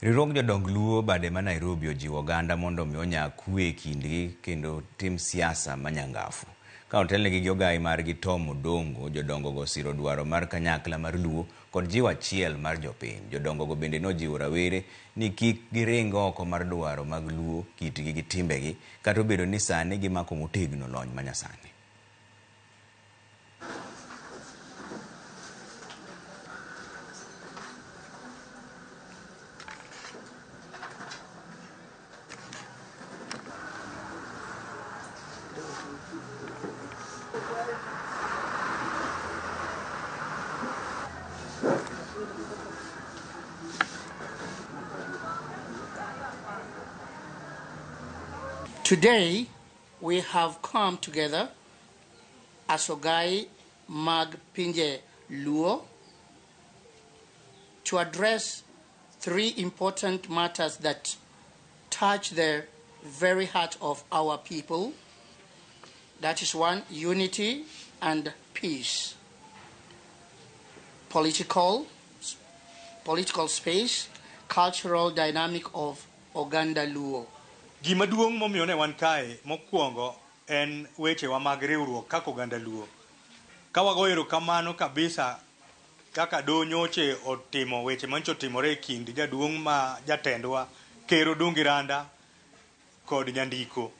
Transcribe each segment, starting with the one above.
Riwruog jodong Luo bade ma Nairobi ojiwo oganda mondo mi onya kwe e kindgi kendo tim siasa manyangafu. Ka otelnegi gi ogai margi Tom Jodongo, jodongo go siro dwaro mar kanyakla mar Luo kod jiwo achiel mar jopiny. Jodongo go bende nojiwo rawere ni kik giring oko mar dwaro mag Luo, kitgi gi timbegi, kata obedo ni sani gimako motegno lony manyasani. Today, we have come together as Ogai Mag Pinje Luo to address three important matters that touch the very heart of our people. That is one, unity and peace. Political space, cultural dynamic of Oganda Luo. Gima duong' momiyo ne wan kae mokwongo en wechewa mag riwruok kaka oganda Luo. Ka wagoyo erokamano kabisa kaka donyoche otimo weche mancho timore e kind jaduong' ma jatendwa Ker Odongi Randa kod nyandiko.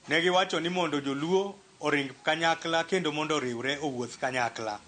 Ne giwacho ni mondo joluo oring kanyakla kendo mondo oriwre owuoth kanyakla.